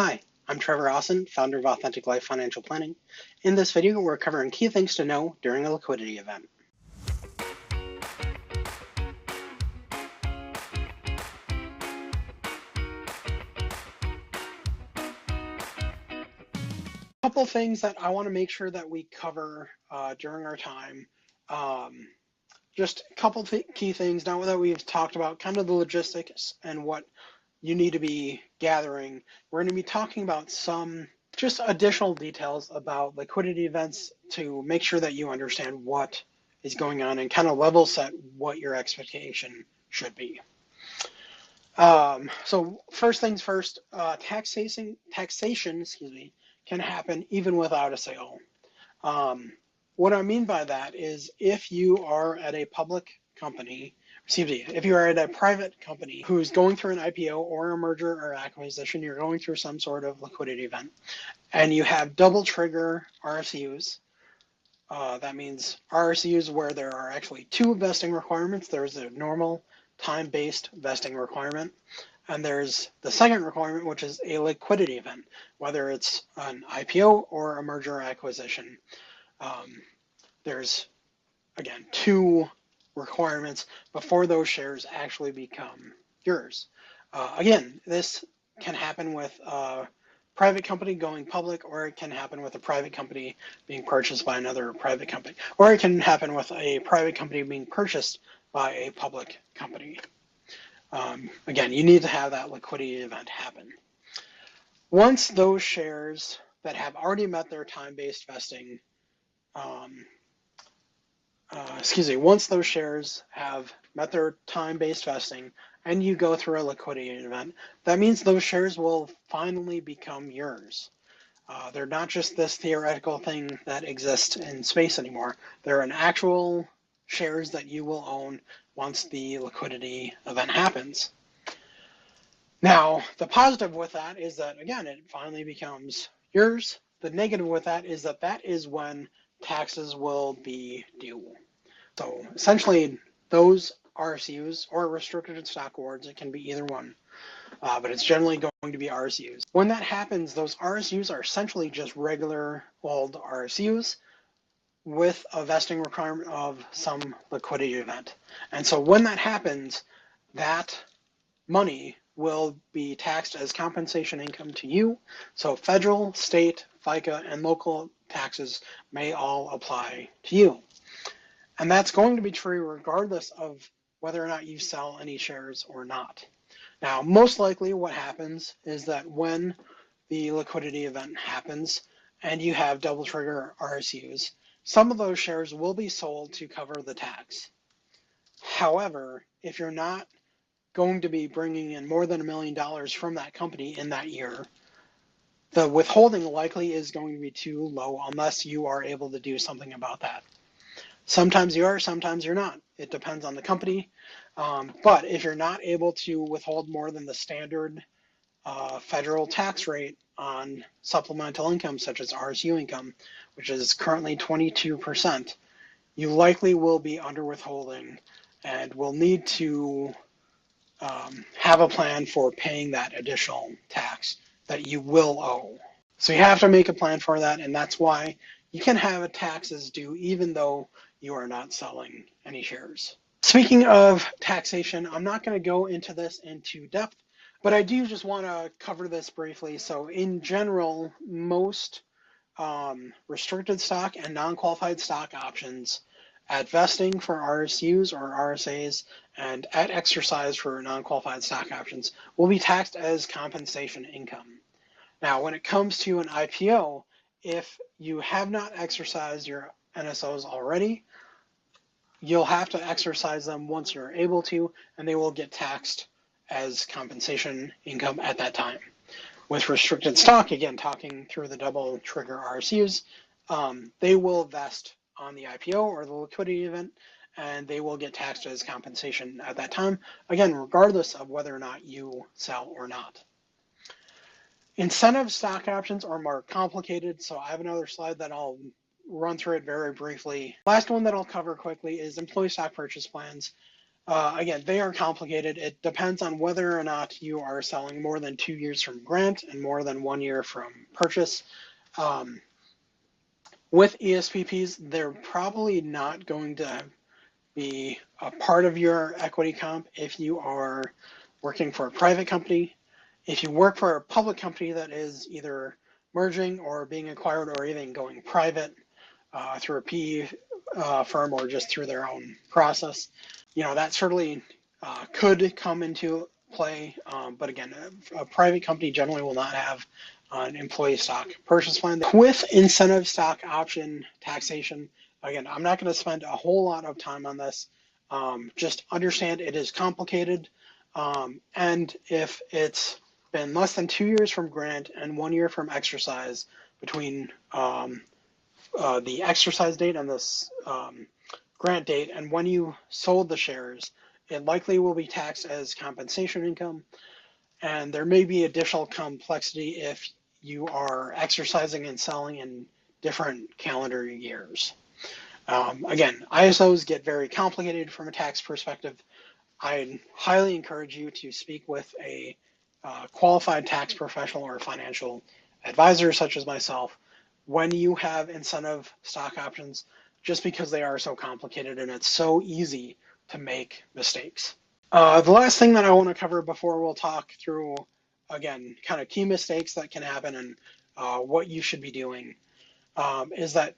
Hi, I'm Trevor Austin, founder of Authentic Life Financial Planning. In this video, we're covering key things to know during a liquidity event. A couple things that I want to make sure that we cover during our time. Just a couple key things now that we've talked about kind of the logistics and what you need to be gathering. We're going to be talking about some just additional details about liquidity events to make sure that you understand what is going on and kind of level set what your expectation should be. So first things first, taxation, can happen even without a sale. What I mean by that is if you are at a public company, if you are at a private company who's going through an IPO or a merger or acquisition, you're going through some sort of liquidity event, and you have double trigger RSUs. That means RSUs where there are actually two vesting requirements. There's a normal time-based vesting requirement, and there's the second requirement, which is a liquidity event, whether it's an IPO or a merger or acquisition. There's, again, two requirements before those shares actually become yours. Again, this can happen with a private company going public, or it can happen with a private company being purchased by another private company, or it can happen with a private company being purchased by a public company. Again, you need to have that liquidity event happen. Once those shares that have already met their time-based vesting, once those shares have met their time-based vesting and you go through a liquidity event, that means those shares will finally become yours. They're not just this theoretical thing that exists in space anymore. They're an actual shares that you will own once the liquidity event happens. Now, the positive with that is that, again, it finally becomes yours. The negative with that is that that is when taxes will be due. So essentially, those RSUs or restricted stock awards, it can be either one, but it's generally going to be RSUs. When that happens, those RSUs are essentially just regular old RSUs with a vesting requirement of some liquidity event. And so when that happens, that money will be taxed as compensation income to you. So federal, state, FICA, and local taxes may all apply to you. And that's going to be true regardless of whether or not you sell any shares or not. Now, most likely what happens is that when the liquidity event happens and you have double trigger RSUs, some of those shares will be sold to cover the tax. However, if you're not going to be bringing in more than $1 million from that company in that year, the withholding likely is going to be too low unless you are able to do something about that. Sometimes you are, sometimes you're not. It depends on the company. But if you're not able to withhold more than the standard federal tax rate on supplemental income, such as RSU income, which is currently 22%, you likely will be under withholding and will need to have a plan for paying that additional tax that you will owe. So you have to make a plan for that, and that's why you can have taxes due even though you are not selling any shares. Speaking of taxation, I'm not going to go into this into depth, but I do just want to cover this briefly. So in general, most restricted stock and non-qualified stock options at vesting for RSUs or RSAs and at exercise for non-qualified stock options will be taxed as compensation income. Now, when it comes to an IPO, if you have not exercised your NSOs already, you'll have to exercise them once you're able to, and they will get taxed as compensation income at that time. With restricted stock, again, talking through the double trigger RSUs, they will vest on the IPO or the liquidity event, and they will get taxed as compensation at that time, again, regardless of whether or not you sell or not. Incentive stock options are more complicated, so I have another slide that I'll run through it very briefly. Last one that I'll cover quickly is employee stock purchase plans. Again, they are complicated. It depends on whether or not you are selling more than 2 years from grant and more than 1 year from purchase. Um, with ESPPs, they're probably not going to be a part of your equity comp if you are working for a private company. If you work for a public company that is either merging or being acquired or even going private through a PE firm or just through their own process, that certainly could come into play. But again, a private company generally will not have an employee stock purchase plan. With incentive stock option taxation, again, I'm not going to spend a whole lot of time on this. Just understand it is complicated. And if it's been less than 2 years from grant and 1 year from exercise between the exercise date and this grant date, and when you sold the shares, it likely will be taxed as compensation income. And there may be additional complexity if you are exercising and selling in different calendar years. Again, ISOs get very complicated from a tax perspective. I highly encourage you to speak with a qualified tax professional or financial advisor such as myself when you have incentive stock options, just because they are so complicated and it's so easy to make mistakes. The last thing that I want to cover before we'll talk through, again, kind of key mistakes that can happen and what you should be doing, is that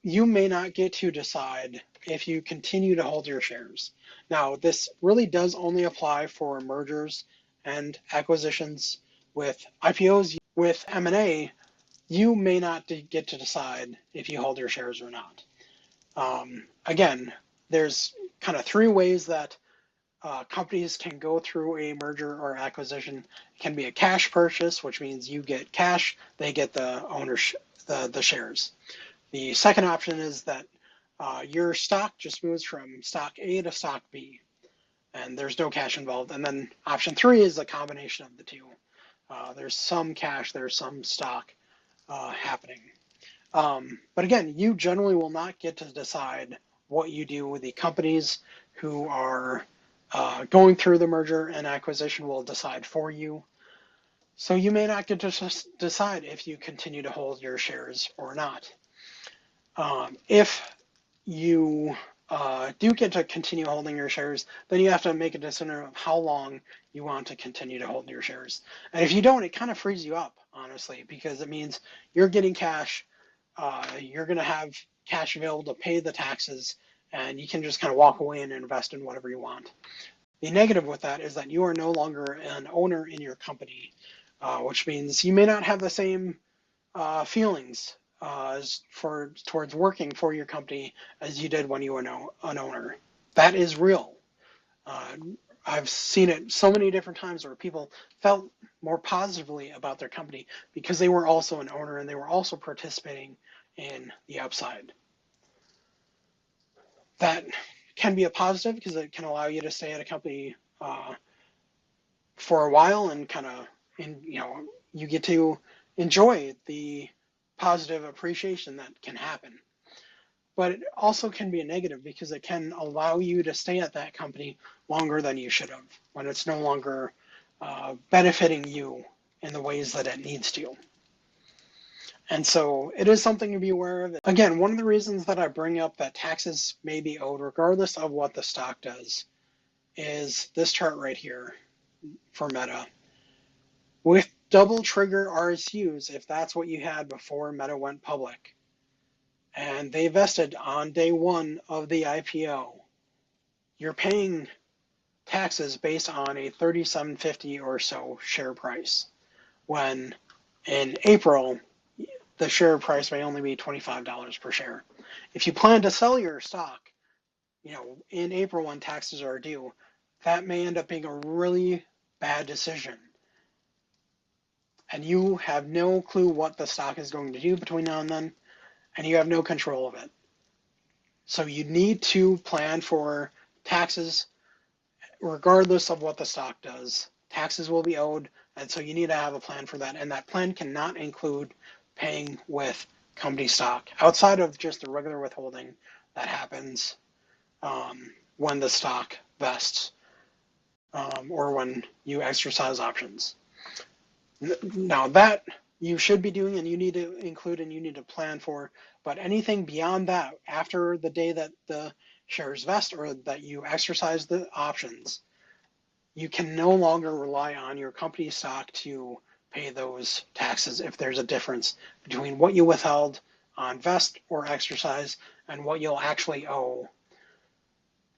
you may not get to decide if you continue to hold your shares. Now, this really does only apply for mergers and acquisitions. With IPOs, with M&A, you may not get to decide if you hold your shares or not. Again, there's kind of three ways that companies can go through a merger or acquisition. It can be a cash purchase, which means you get cash, they get the ownership, the shares. The second option is that your stock just moves from stock A to stock B, and there's no cash involved. And then option three is a combination of the two. There's some cash, there's some stock happening. But again, you generally will not get to decide what you do with the companies who are going through the merger and acquisition will decide for you. So you may not get to decide if you continue to hold your shares or not. If you do get to continue holding your shares, then you have to make a decision of how long you want to continue to hold your shares. And if you don't, it kind of frees you up, honestly, because it means you're getting cash, you're going to have cash available to pay the taxes, and you can just kind of walk away and invest in whatever you want. The negative with that is that you are no longer an owner in your company, which means you may not have the same feelings towards working for your company as you did when you were an owner. That is real. I've seen it so many different times where people felt more positively about their company because they were also an owner and they were also participating in the upside. That can be a positive because it can allow you to stay at a company for a while and kind of, you get to enjoy the positive appreciation that can happen. But it also can be a negative because it can allow you to stay at that company longer than you should have when it's no longer benefiting you in the ways that it needs to. And so it is something to be aware of. Again, one of the reasons that I bring up that taxes may be owed regardless of what the stock does is this chart right here for Meta. With double trigger RSUs, if that's what you had before Meta went public, and they vested on day one of the IPO, you're paying taxes based on a $37.50 or so share price, when in April, the share price may only be $25 per share. If you plan to sell your stock, in April when taxes are due, that may end up being a really bad decision. And you have no clue what the stock is going to do between now and then, and you have no control of it. So you need to plan for taxes regardless of what the stock does. Taxes will be owed, and so you need to have a plan for that. And that plan cannot include paying with company stock outside of just the regular withholding that happens when the stock vests or when you exercise options. Now that you should be doing and you need to include and you need to plan for, but anything beyond that, after the day that the shares vest or that you exercise the options, you can no longer rely on your company stock to pay those taxes if there's a difference between what you withheld on vest or exercise and what you'll actually owe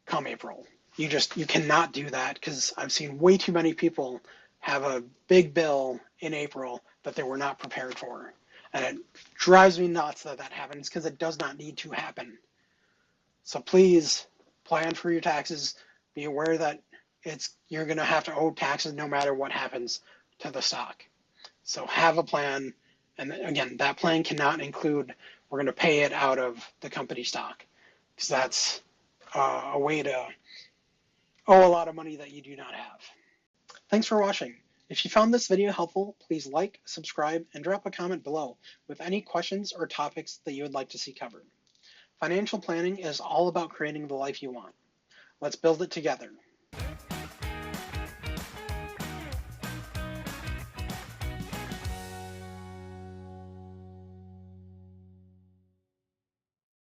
come April. You cannot do that because I've seen way too many people have a big bill in April that they were not prepared for. And it drives me nuts that that happens because it does not need to happen. So please plan for your taxes. Be aware that you're going to have to owe taxes no matter what happens to the stock. So have a plan. And again, that plan cannot include we're going to pay it out of the company stock because that's a way to owe a lot of money that you do not have. Thanks for watching. If you found this video helpful, please like, subscribe, and drop a comment below with any questions or topics that you would like to see covered. Financial planning is all about creating the life you want. Let's build it together.